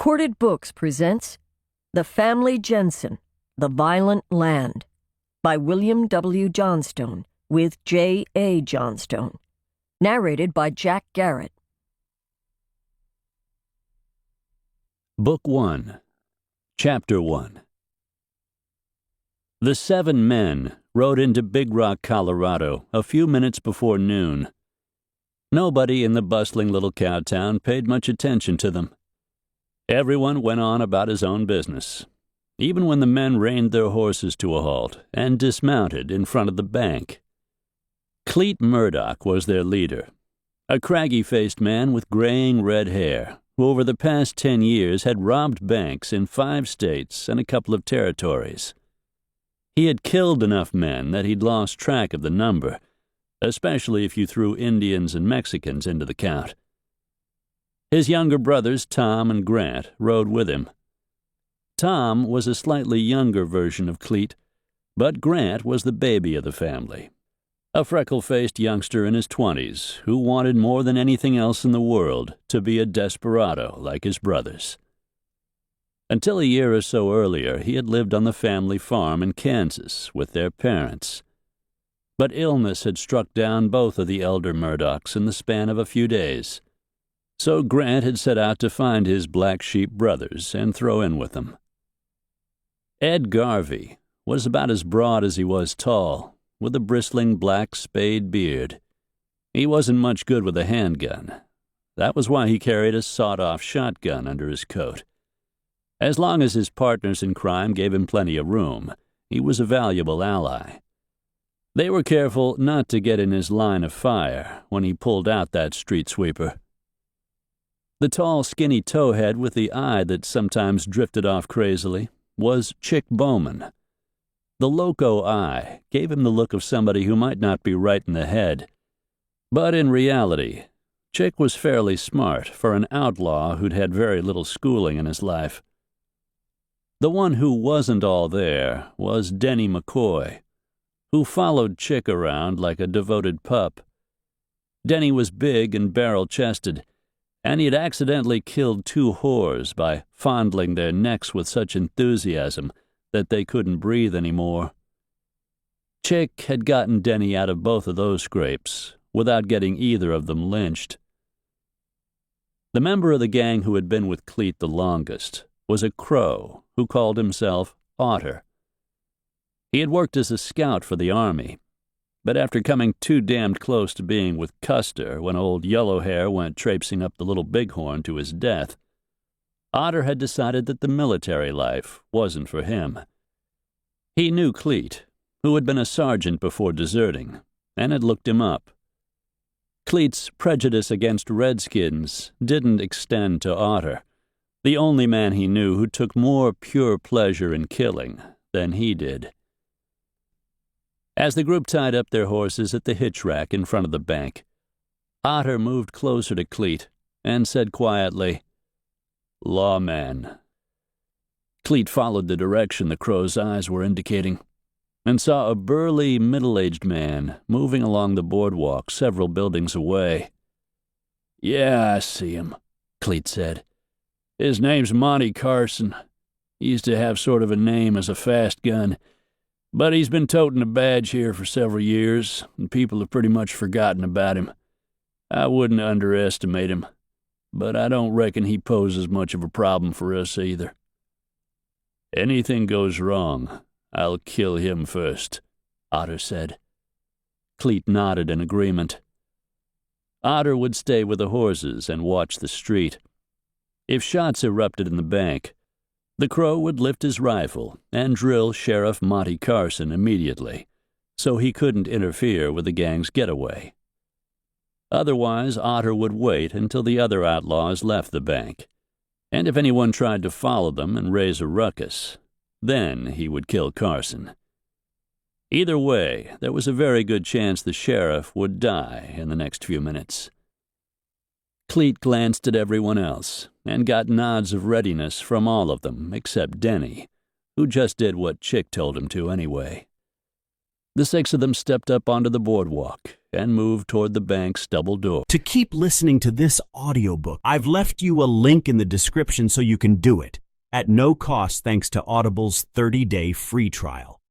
Recorded Books presents The Family Jensen, The Violent Land by William W. Johnstone with J. A. Johnstone. Narrated by Jack Garrett. Book 1, Chapter 1. The 7 men rode into Big Rock, Colorado, a few minutes before noon. Nobody in the bustling little cowtown paid much attention to them. Everyone went on about his own business, even when the men reined their horses to a halt and dismounted in front of the bank. Cleet Murdoch was their leader, a craggy-faced man with graying red hair, who over the past 10 years had robbed banks in 5 states and a couple of territories. He had killed enough men that he'd lost track of the number, especially if you threw Indians and Mexicans into the count. His younger brothers, Tom and Grant, rode with him. Tom was a slightly younger version of Cleet, but Grant was the baby of the family, a freckle-faced youngster in his 20s who wanted more than anything else in the world to be a desperado like his brothers. Until a year or so earlier, he had lived on the family farm in Kansas with their parents. But illness had struck down both of the elder Murdochs in the span of a few days. So Grant had set out to find his black sheep brothers and throw in with them. Ed Garvey was about as broad as he was tall, with a bristling black spade beard. He wasn't much good with a handgun. That was why he carried a sawed-off shotgun under his coat. As long as his partners in crime gave him plenty of room, he was a valuable ally. They were careful not to get in his line of fire when he pulled out that street sweeper. The tall, skinny towhead with the eye that sometimes drifted off crazily was Chick Bowman. The loco eye gave him the look of somebody who might not be right in the head. But in reality, Chick was fairly smart for an outlaw who'd had very little schooling in his life. The one who wasn't all there was Denny McCoy, who followed Chick around like a devoted pup. Denny was big and barrel-chested, and he had accidentally killed 2 whores by fondling their necks with such enthusiasm that they couldn't breathe anymore. Chick had gotten Denny out of both of those scrapes without getting either of them lynched. The member of the gang who had been with Cleet the longest was a Crow who called himself Otter. He had worked as a scout for the Army, but after coming too damned close to being with Custer when old Yellowhair went traipsing up the Little Bighorn to his death, Otter had decided that the military life wasn't for him. He knew Cleet, who had been a sergeant before deserting, and had looked him up. Cleet's prejudice against redskins didn't extend to Otter, the only man he knew who took more pure pleasure in killing than he did. As the group tied up their horses at the hitch rack in front of the bank, Otter moved closer to Cleet and said quietly, "Lawman." Cleet followed the direction the Crow's eyes were indicating and saw a burly, middle-aged man moving along the boardwalk several buildings away. "Yeah, I see him," Cleet said. "His name's Monty Carson. He used to have sort of a name as a fast gun, but he's been toting a badge here for several years, and people have pretty much forgotten about him. I wouldn't underestimate him, but I don't reckon he poses much of a problem for us either. Anything goes wrong, I'll kill him first," Otter said. Cleet nodded in agreement. Otter would stay with the horses and watch the street. If shots erupted in the bank, the Crow would lift his rifle and drill Sheriff Monty Carson immediately, so he couldn't interfere with the gang's getaway. Otherwise, Otter would wait until the other outlaws left the bank, and if anyone tried to follow them and raise a ruckus, then he would kill Carson. Either way, there was a very good chance the sheriff would die in the next few minutes. Cleet glanced at everyone else and got nods of readiness from all of them except Denny, who just did what Chick told him to anyway. The 6 of them stepped up onto the boardwalk and moved toward the bank's double door. To keep listening to this audiobook, I've left you a link in the description so you can do it, at no cost thanks to Audible's 30-day free trial.